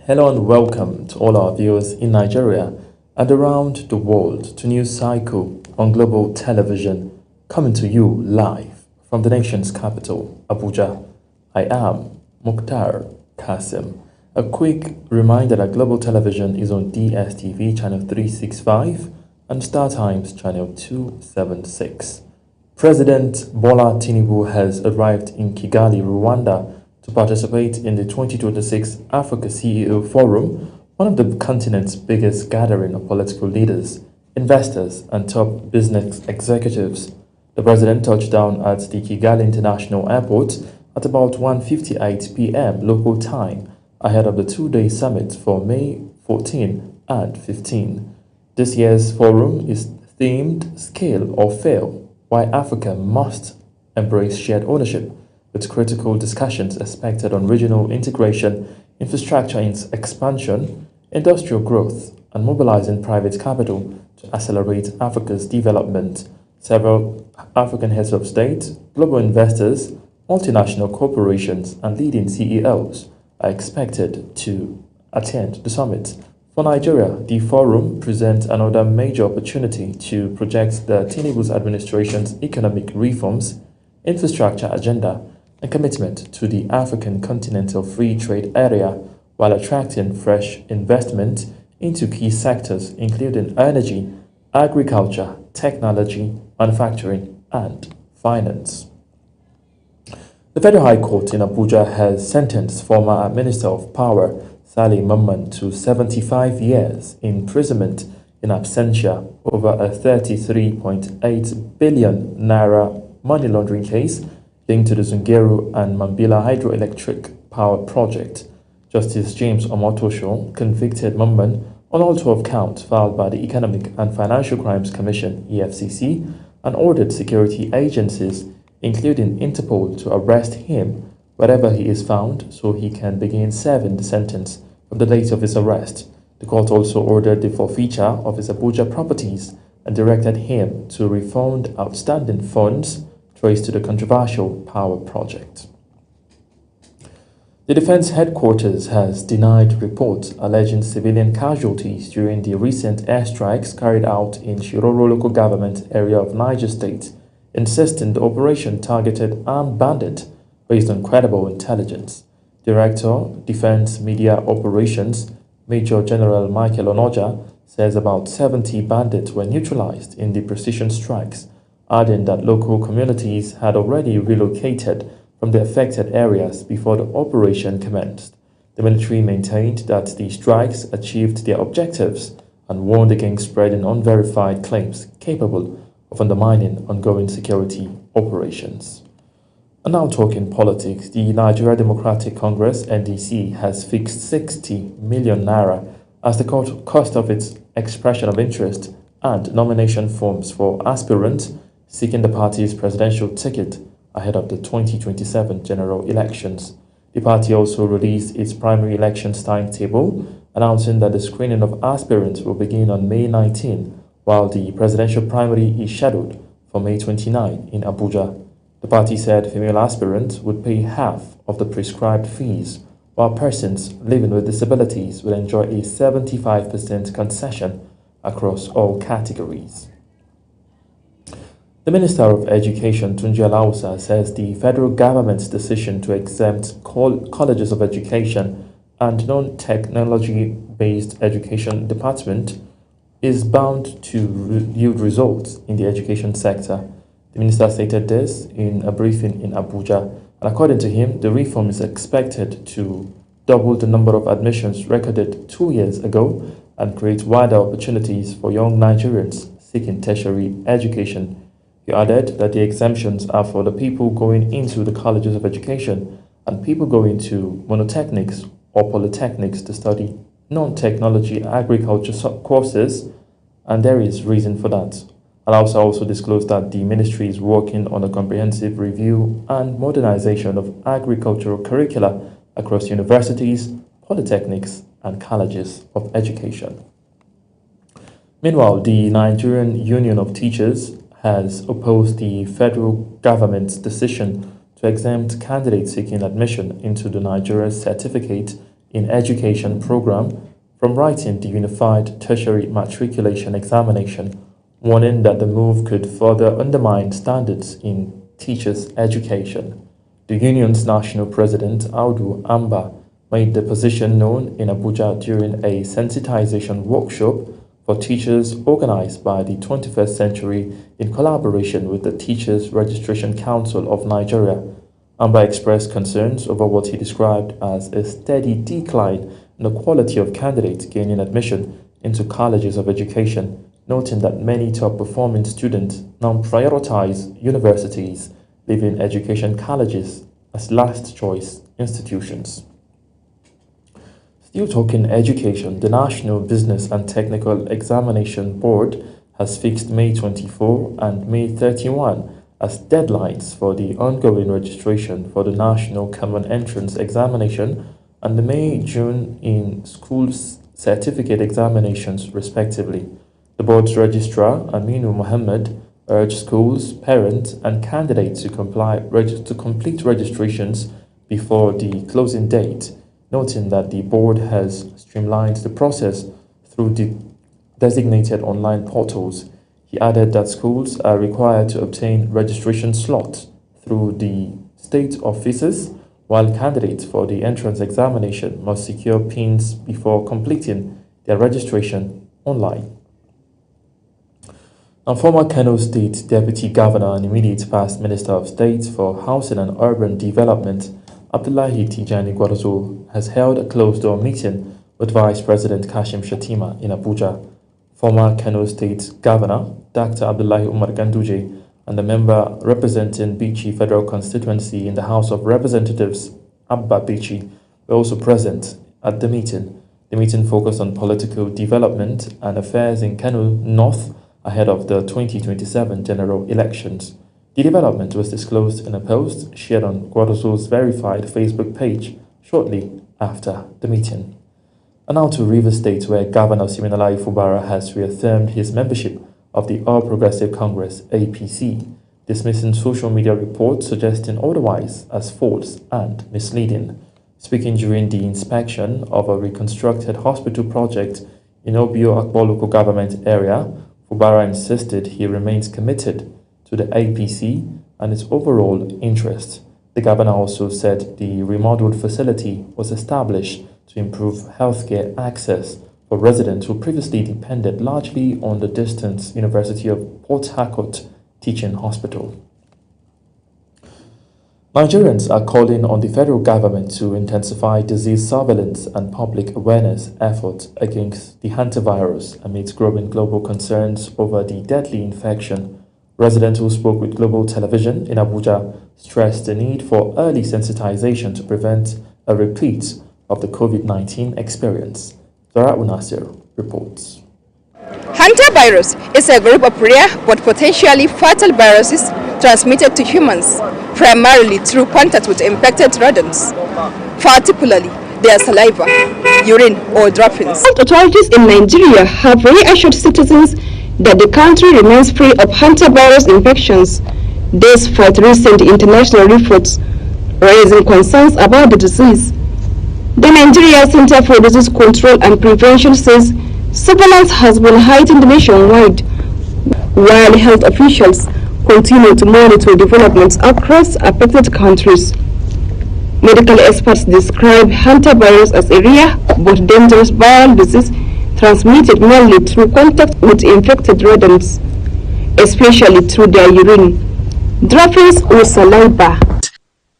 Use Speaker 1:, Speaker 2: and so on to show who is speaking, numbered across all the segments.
Speaker 1: Hello and welcome to all our viewers in Nigeria and around the world to News Cycle on Global Television, coming to you live from the nation's capital, Abuja. I am Mukhtar Kasim. A quick reminder that Global Television is on DSTV channel 365 and Star Times channel 276. President Bola Tinubu has arrived in Kigali, Rwanda, to participate in the 2026 Africa CEO Forum, one of the continent's biggest gathering of political leaders, investors, and top business executives. The president touched down at the Kigali International Airport at about 1:58 p.m. local time, ahead of the two-day summit for May 14 and 15. This year's forum is themed Scale or Fail, Why Africa Must Embrace Shared Ownership, with critical discussions expected on regional integration, infrastructure expansion, industrial growth, and mobilizing private capital to accelerate Africa's development. Several African heads of state, global investors, multinational corporations, and leading CEOs are expected to attend the summit. For Nigeria, the forum presents another major opportunity to project the Tinubu's administration's economic reforms, infrastructure agenda, and commitment to the African Continental Free Trade Area while attracting fresh investment into key sectors including energy, agriculture, technology, manufacturing, and finance. The Federal High Court in Abuja has sentenced former Minister of Power Salih Mamman to 75 years imprisonment in absentia over a 33.8 billion naira money laundering case linked to the Zungeru and Mambila hydroelectric power project. Justice James Omotosho convicted Mamman on all 12 counts filed by the Economic and Financial Crimes Commission (EFCC) and ordered security agencies, including Interpol, to arrest him wherever he is found so he can begin serving the sentence from the date of his arrest. The court also ordered the forfeiture of his Abuja properties and directed him to refund outstanding funds traced to the controversial power project. The Defense Headquarters has denied reports alleging civilian casualties during the recent airstrikes carried out in Shiroro local government area of Niger State, insisting the operation targeted armed bandits based on credible intelligence. Director, Defense Media Operations, Major General Michael Onoja, says about 70 bandits were neutralized in the precision strikes, adding that local communities had already relocated from the affected areas before the operation commenced. The military maintained that the strikes achieved their objectives and warned against spreading unverified claims capable of undermining ongoing security operations. And now talking politics, the Nigeria Democratic Congress (NDC) has fixed 60 million naira as the cost of its expression of interest and nomination forms for aspirants seeking the party's presidential ticket ahead of the 2027 general elections. The party also released its primary elections timetable, announcing that the screening of aspirants will begin on May 19, while the presidential primary is scheduled for May 29 in Abuja. The party said female aspirants would pay half of the prescribed fees, while persons living with disabilities will enjoy a 75% concession across all categories. The Minister of Education, Tunji Alausa, says the federal government's decision to exempt colleges of education and non-technology-based education department is bound to yield results in the education sector. The minister stated this in a briefing in Abuja, and according to him, the reform is expected to double the number of admissions recorded 2 years ago and create wider opportunities for young Nigerians seeking tertiary education. He added that the exemptions are for the people going into the colleges of education and people going to monotechnics or polytechnics to study non-technology agriculture courses, and there is reason for that. Alausa also disclosed that the ministry is working on a comprehensive review and modernization of agricultural curricula across universities, polytechnics, and colleges of education. Meanwhile, the Nigerian Union of Teachers has opposed the federal government's decision to exempt candidates seeking admission into the Nigeria Certificate in Education program from writing the Unified Tertiary Matriculation Examination, warning that the move could further undermine standards in teachers' education. The union's national president, Audu Amba, made the position known in Abuja during a sensitization workshop for teachers organized by the 21st Century in collaboration with the Teachers Registration Council of Nigeria. Amba expressed concerns over what he described as a steady decline in the quality of candidates gaining admission into colleges of education, noting that many top-performing students now prioritize universities, leaving education colleges as last-choice institutions. Still talking education, the National Business and Technical Examination Board has fixed May 24 and May 31 as deadlines for the ongoing registration for the National Common Entrance Examination and the May-June in school certificate examinations, respectively. The board's registrar, Aminu Mohammed, urged schools, parents, and candidates to complete registrations before the closing date, noting that the board has streamlined the process through the designated online portals. He added that schools are required to obtain registration slots through the state offices, while candidates for the entrance examination must secure PINs before completing their registration online. And former Kano State Deputy Governor and immediate past Minister of State for Housing and Urban Development, Abdullahi Tijani Gwarzo, has held a closed-door meeting with Vice President Kashim Shettima in Abuja. Former Kano State Governor Dr. Abdullahi Umar Ganduje and the member representing Bichi Federal Constituency in the House of Representatives, Abba Bichi, were also present at the meeting. The meeting focused on political development and affairs in Kano North ahead of the 2027 general elections. The development was disclosed in a post shared on Gwarzo's verified Facebook page shortly after the meeting. And now to Rivers State, where Governor Siminalayi Fubara has reaffirmed his membership of the All Progressive Congress (APC), dismissing social media reports suggesting otherwise as false and misleading. Speaking during the inspection of a reconstructed hospital project in Obio Akpo local government area, Fubara insisted he remains committed to the APC and its overall interest. The governor also said the remodeled facility was established to improve healthcare access for residents who previously depended largely on the distant University of Port Harcourt Teaching Hospital. Nigerians are calling on the federal government to intensify disease surveillance and public awareness efforts against the hantavirus amid growing global concerns over the deadly infection. Residents who spoke with Global Television in Abuja stressed the need for early sensitization to prevent a repeat of the COVID-19 experience. Zara Unasir reports.
Speaker 2: Hantavirus is a group of rare but potentially fatal viruses transmitted to humans, primarily through contact with infected rodents, particularly their saliva, urine, or droppings.
Speaker 3: Health authorities in Nigeria have reassured citizens that the country remains free of hantavirus infections, despite recent international reports raising concerns about the disease. The Nigeria Center for Disease Control and Prevention says surveillance has been heightened nationwide, while health officials continue to monitor developments across affected countries. Medical experts describe hantavirus as a rare but dangerous viral disease transmitted mainly through contact with infected rodents, especially through their urine, droppings, or saliva.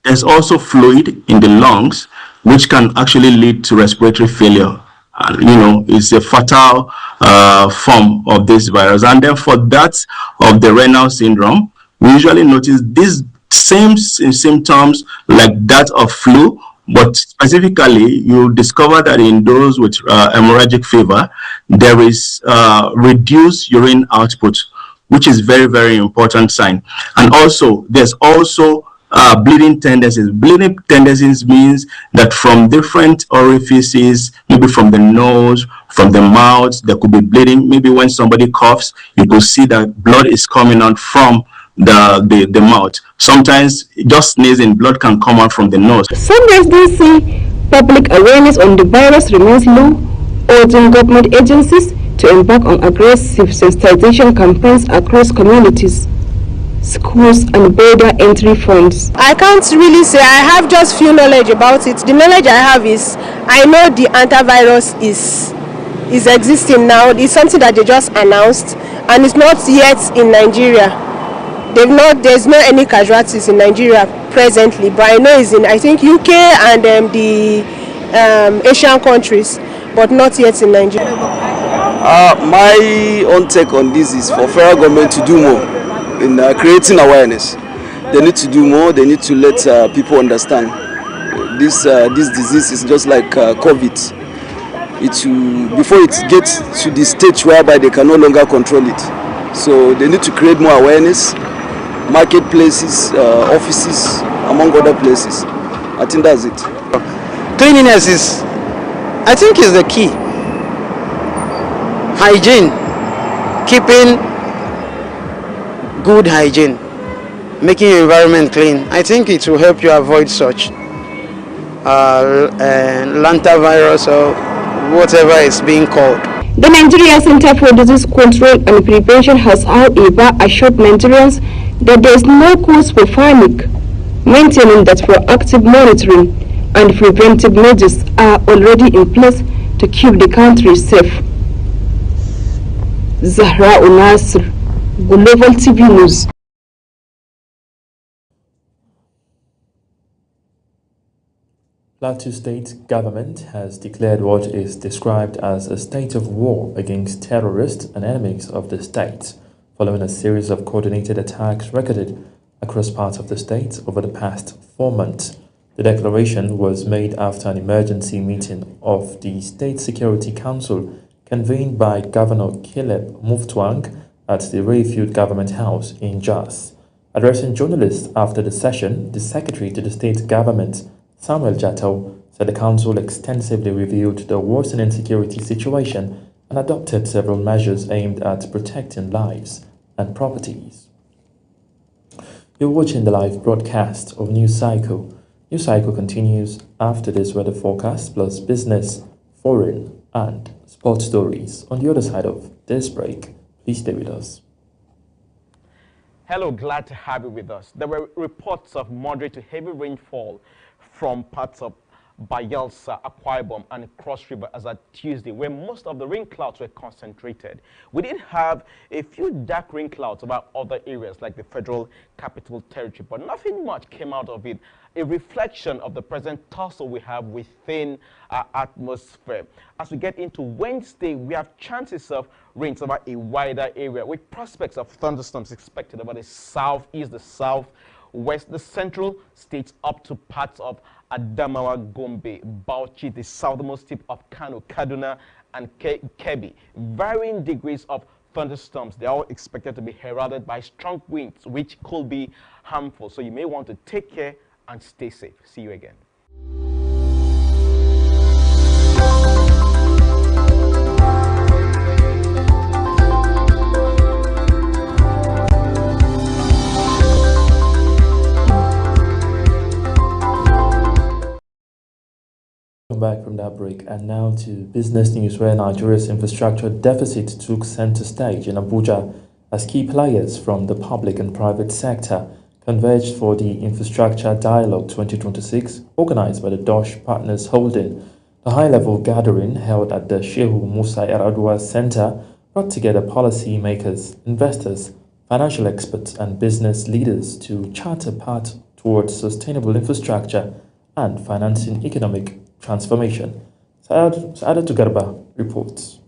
Speaker 4: There's also fluid in the lungs, which can actually lead to respiratory failure. It's a fatal form of this virus. And then for that of the renal syndrome, we usually notice these same symptoms like that of flu, but specifically you discover that in those with hemorrhagic fever, there is reduced urine output, which is very, very important sign. And also there's also bleeding tendencies. Bleeding tendencies means that from different orifices, maybe from the nose, from the mouth, there could be bleeding. Maybe when somebody coughs, you could see that blood is coming out from the mouth. Sometimes just sneezing, blood can come out from the nose.
Speaker 3: Some residents say Public awareness on the virus remains low, urging government agencies to embark on aggressive sensitization campaigns across communities, schools and border entry points.
Speaker 5: I can't really say. I have just few knowledge about it. The knowledge I have is I know the antivirus is existing now. It's something that they just announced and it's not yet in Nigeria. There's no any casualties in Nigeria presently, but I know it's in I think UK and the Asian countries, but not yet in Nigeria.
Speaker 6: My own take on this is for federal government to do more in creating awareness. They need to do more. They need to let people understand this disease is just like COVID. Before it gets to the stage whereby they can no longer control it. So they need to create more awareness, marketplaces, offices, among other places. I think that's it.
Speaker 7: Cleanliness I think is the key. Hygiene, keeping good hygiene, making your environment clean. I think it will help you avoid such Lantavirus or whatever it's being called.
Speaker 3: The Nigeria Center for Disease Control and Prevention has, however, assured Nigerians that there is no cause for panic, maintaining that proactive monitoring and preventive measures are already in place to keep the country safe. Zahra Unasr, Global TV News.
Speaker 1: Plateau State government has declared what is described as a state of war against terrorists and enemies of the state, following a series of coordinated attacks recorded across parts of the state over the past 4 months. The declaration was made after an emergency meeting of the State Security Council convened by Governor Caleb Mutfwang at the Rayfield Government House in Jos. Addressing journalists after the session, the Secretary to the State Government, Samuel Jatto, said the Council extensively reviewed the worsening security situation and adopted several measures aimed at protecting lives and properties. You're watching the live broadcast of News Cycle. News Cycle continues after this weather forecast plus business, foreign and sports stories. On the other side of this break, please stay with us.
Speaker 8: Hello, glad to have you with us. There were reports of moderate to heavy rainfall from parts of Bayelsa, Akwa Ibom, and Cross River as at Tuesday, where most of the rain clouds were concentrated. We did have a few dark rain clouds about other areas like the Federal Capital Territory, but nothing much came out of it. A reflection of the present tussle we have within our atmosphere. As we get into Wednesday, we have chances of rains over a wider area with prospects of thunderstorms expected about the southeast, the southwest, the central states up to parts of Adamawa, Gombe, Bauchi, the southernmost tip of Kano, Kaduna, and Kebbi. Varying degrees of thunderstorms. They are all expected to be heralded by strong winds, which could be harmful. So you may want to take care and stay safe. See you again.
Speaker 1: Back from that break and now to business news, where Nigeria's infrastructure deficit took center stage in Abuja as key players from the public and private sector converged for the Infrastructure Dialogue 2026 organized by the Dosh Partners Holding. The high-level gathering held at the Shehu Musa Yar'Adua Center brought together policy makers, investors, financial experts and business leaders to chart a path towards sustainable infrastructure and financing economic transformation. Saadatu Garba reports.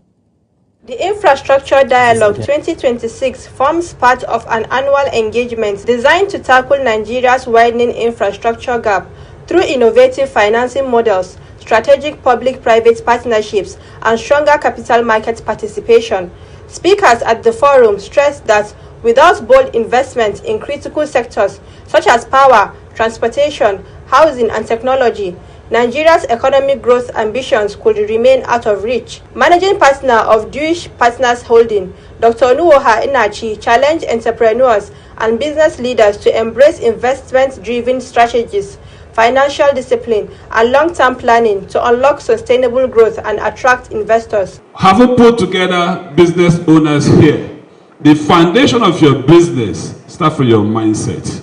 Speaker 9: The Infrastructure Dialogue 2026 forms part of an annual engagement designed to tackle Nigeria's widening infrastructure gap through innovative financing models, strategic public-private partnerships, and stronger capital market participation. Speakers at the forum stressed that without bold investment in critical sectors such as power, transportation, housing, and technology, Nigeria's economic growth ambitions could remain out of reach. Managing partner of Dosh Partners Holding, Dr. Nuoha Inachi, challenged entrepreneurs and business leaders to embrace investment-driven strategies financial discipline, and long-term planning to unlock sustainable growth and attract investors.
Speaker 10: Having put together business owners here, the foundation of your business starts from your mindset.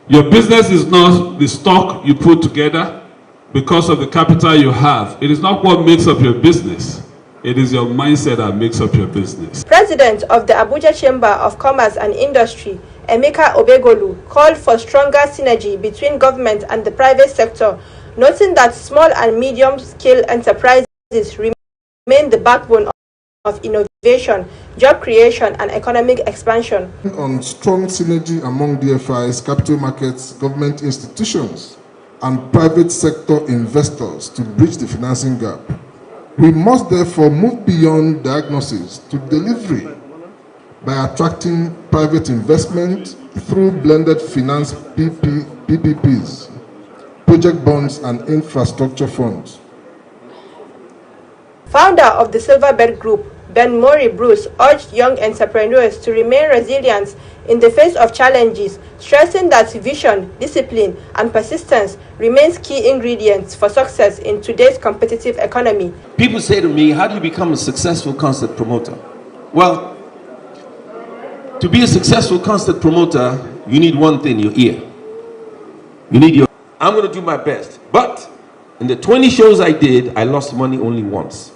Speaker 10: Your business is not the stock you put together because of the capital you have. It is not what makes up your business. It is your mindset that makes up your business.
Speaker 9: President of the Abuja Chamber of Commerce and Industry, Emeka Obegolu, called for stronger synergy between government and the private sector, noting that small and medium-scale enterprises remain the backbone of innovation, job creation, and economic expansion.
Speaker 11: On strong synergy among DFIs, capital markets, government institutions, and private sector investors to bridge the financing gap. We must therefore move beyond diagnosis to delivery by attracting private investment through blended finance PPPs, project bonds, and infrastructure funds.
Speaker 9: Founder of the Silverbird Group, Ben Mori Bruce, urged young entrepreneurs to remain resilient in the face of challenges, stressing that vision, discipline, and persistence remains key ingredients for success in today's competitive economy.
Speaker 12: People say to me, how do you become a successful concert promoter? Well, to be a successful concert promoter, you need one thing, your ear. You need your... I'm going to do my best. But in the 20 shows I did, I lost money only once.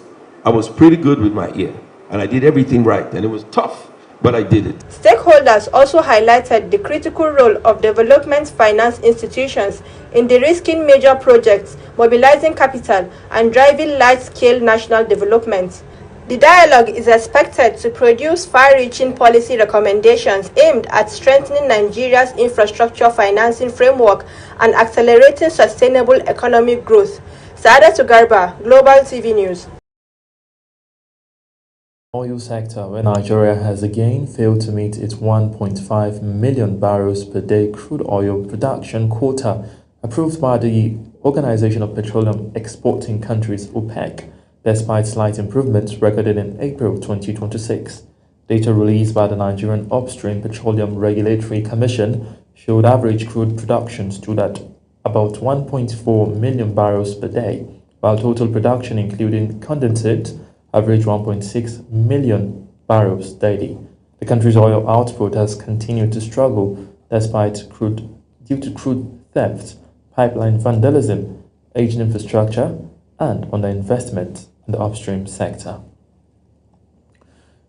Speaker 12: I was pretty good with my ear, and I did everything right, and it was tough, but I did it.
Speaker 9: Stakeholders also highlighted the critical role of development finance institutions in de-risking major projects, mobilizing capital, and driving large-scale national development. The dialogue is expected to produce far-reaching policy recommendations aimed at strengthening Nigeria's infrastructure financing framework and accelerating sustainable economic growth. Saadatu Garba, Global TV News.
Speaker 1: Oil sector, where Nigeria has again failed to meet its 1.5 million barrels per day crude oil production quota approved by the Organization of Petroleum Exporting Countries (OPEC), despite slight improvements recorded in April 2026. Data released by the Nigerian Upstream Petroleum Regulatory Commission showed average crude production stood at about 1.4 million barrels per day, while total production including condensate averaged 1.6 million barrels daily. The country's oil output has continued to struggle due to crude theft, pipeline vandalism, aging infrastructure, and underinvestment in the upstream sector.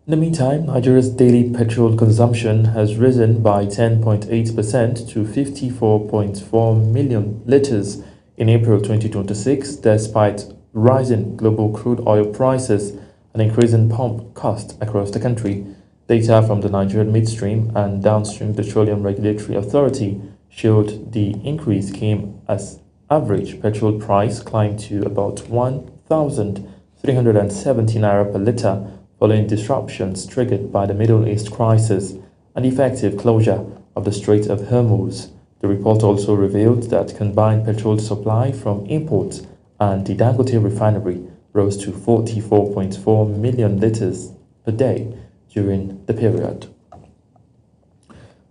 Speaker 1: In the meantime, Nigeria's daily petrol consumption has risen by 10.8% to 54.4 million litres in April 2026, despite rising global crude oil prices and increasing pump costs across the country. Data from the Nigerian Midstream and Downstream Petroleum Regulatory Authority showed the increase came as average petrol price climbed to about 1,370 naira per litre following disruptions triggered by the Middle East crisis and effective closure of the Strait of Hormuz. The report also revealed that combined petrol supply from imports and the Dangote refinery rose to 44.4 million litres per day during the period.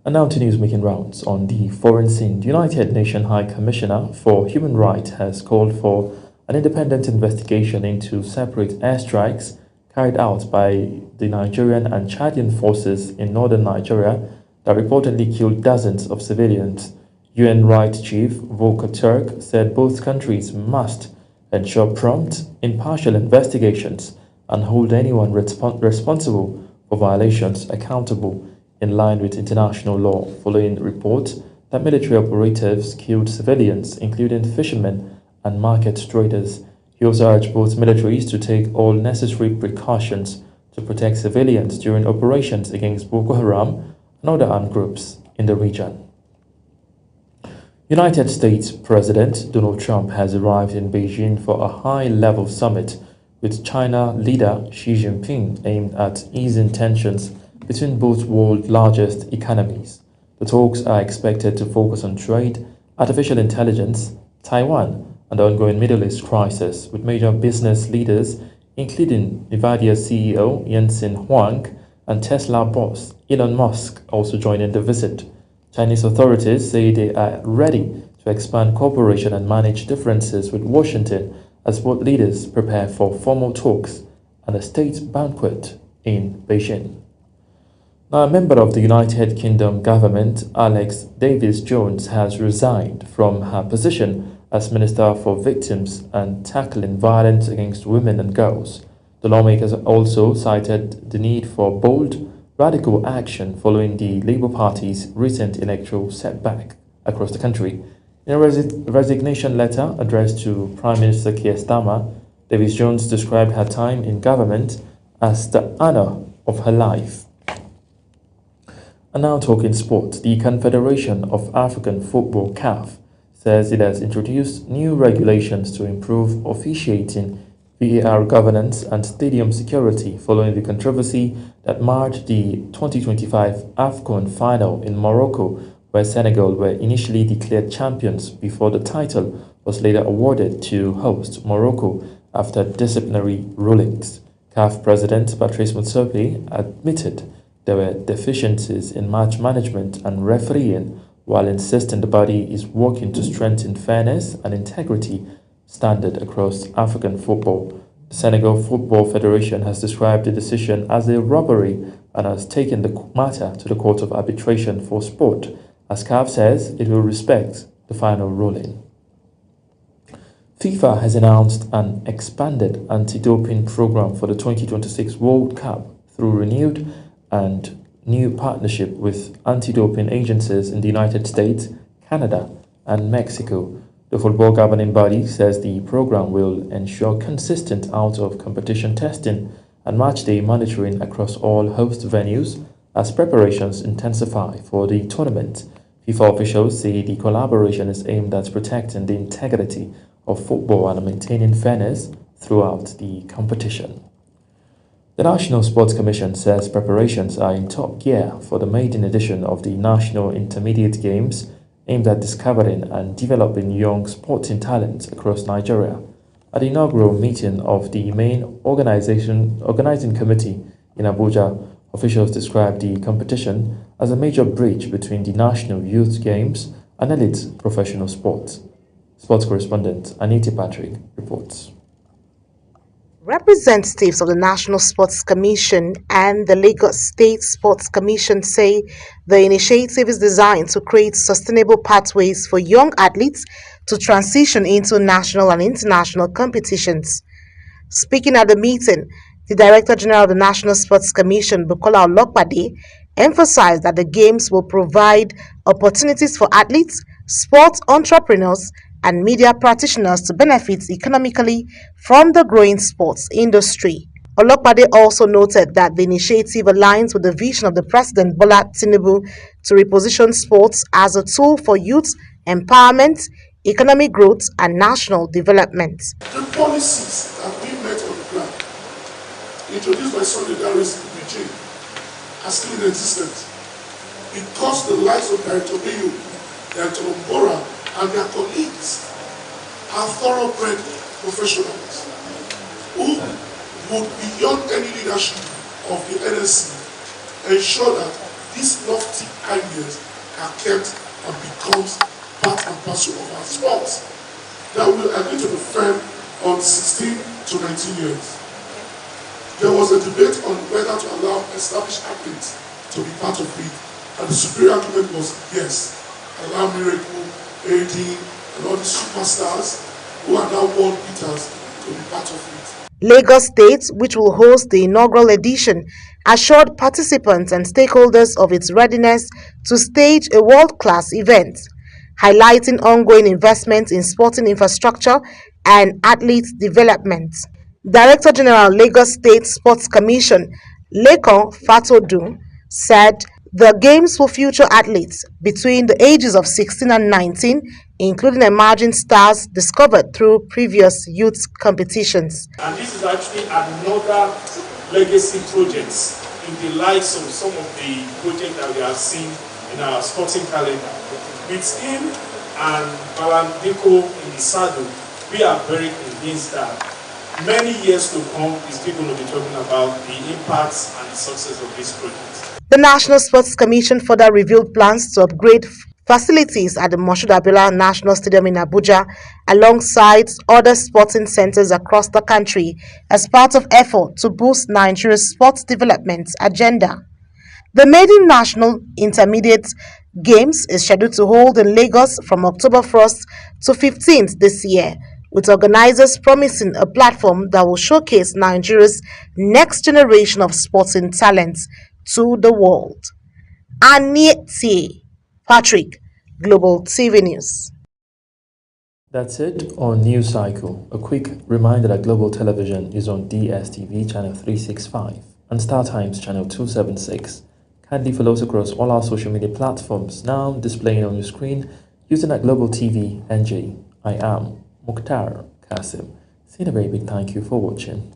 Speaker 1: And now to news making rounds on the foreign scene. The United Nations High Commissioner for Human Rights has called for an independent investigation into separate airstrikes carried out by the Nigerian and Chadian forces in northern Nigeria that reportedly killed dozens of civilians. UN Rights Chief Volker Turk said both countries must ensure prompt, impartial investigations and hold anyone responsible for violations accountable in line with international law, following reports that military operatives killed civilians, including fishermen and market traders. He also urged both militaries to take all necessary precautions to protect civilians during operations against Boko Haram and other armed groups in the region. United States President Donald Trump has arrived in Beijing for a high-level summit with China leader Xi Jinping aimed at easing tensions between both world's largest economies. The talks are expected to focus on trade, artificial intelligence, Taiwan, and the ongoing Middle East crisis, with major business leaders including NVIDIA CEO Jensen Huang and Tesla boss Elon Musk also joining the visit. Chinese authorities say they are ready to expand cooperation and manage differences with Washington as both leaders prepare for formal talks and a state banquet in Beijing. Now, a member of the United Kingdom government, Alex Davis-Jones, has resigned from her position as Minister for Victims and Tackling Violence Against Women and Girls. The lawmakers also cited the need for bold, radical action following the Labour Party's recent electoral setback across the country. In a resignation letter addressed to Prime Minister Keir Starmer, Davis-Jones described her time in government as the honour of her life. And now talking sport, the Confederation of African Football (CAF) says it has introduced new regulations to improve officiating, VAR governance and stadium security following the controversy that marred the 2025 AFCON final in Morocco, where Senegal were initially declared champions before the title was later awarded to host Morocco after disciplinary rulings. CAF President Patrice Motsepe admitted there were deficiencies in match management and refereeing, while insisting the body is working to strengthen fairness and integrity standard across African football. The Senegal Football Federation has described the decision as a robbery and has taken the matter to the Court of Arbitration for Sport, as CAF says it will respect the final ruling. FIFA has announced an expanded anti-doping program for the 2026 World Cup through renewed and new partnership with anti-doping agencies in the United States, Canada, and Mexico. The football governing body says the program will ensure consistent out-of-competition testing and match-day monitoring across all host venues as preparations intensify for the tournament. FIFA officials say the collaboration is aimed at protecting the integrity of football and maintaining fairness throughout the competition. The National Sports Commission says preparations are in top gear for the maiden edition of the National Intermediate Games, aimed at discovering and developing young sporting talents across Nigeria. At the inaugural meeting of the main organizing committee in Abuja, officials described the competition as a major bridge between the National Youth Games and elite professional sports. Sports correspondent Anita Patrick reports.
Speaker 13: Representatives of the National Sports Commission and the Lagos State Sports Commission say the initiative is designed to create sustainable pathways for young athletes to transition into national and international competitions. Speaking at the meeting, the Director General of the National Sports Commission, Bukola Olopade, emphasized that the Games will provide opportunities for athletes, sports entrepreneurs, and media practitioners to benefit economically from the growing sports industry. Olopade also noted that the initiative aligns with the vision of the President Bola Tinubu to reposition sports as a tool for youth empowerment, economic growth, and national development.
Speaker 14: The policies that we met on the ground, introduced by Sunday Darius regime, are still in existence because the lives of Director Bayo, Director Mbora, and their colleagues are thoroughbred professionals who would, beyond any leadership of the NSC, ensure that these lofty ideas are kept and becomes part and parcel of our sports. That will agree to the firm on 16 to 19 years. There was a debate on whether to allow established athletes to be part of it, and the superior argument was yes, allow Miracle, AD, and all the superstars who are now world beaters to be part of it.
Speaker 13: Lagos State, which will host the inaugural edition, assured participants and stakeholders of its readiness to stage a world-class event, highlighting ongoing investments in sporting infrastructure and athlete development. Director General Lagos State Sports Commission, Lekan Fatodu, said the Games will feature athletes between the ages of 16 and 19, including emerging stars discovered through previous youth competitions.
Speaker 15: And this is actually another legacy project in the likes of some of the projects that we have seen in our sporting calendar. With him and Balandiko in the saddle, we are very convinced that many years to come is still going to be talking about the impacts and the success of this project.
Speaker 13: The National Sports Commission further revealed plans to upgrade facilities at the Moshood Abiola National Stadium in Abuja, alongside other sporting centers across the country, as part of effort to boost Nigeria's sports development agenda. The maiden National Intermediate Games is scheduled to hold in Lagos from October 1st to 15th this year, with organizers promising a platform that will showcase Nigeria's next generation of sporting talents to the world. Anieti Patrick, Global TV News.
Speaker 1: That's it on News Cycle. A quick reminder that Global Television is on DSTV channel 365 and StarTimes channel 276. Kindly follow us across all our social media platforms now displaying on your screen using at Global TV NG. I am Mukhtar Kasim. Say a very big thank you for watching.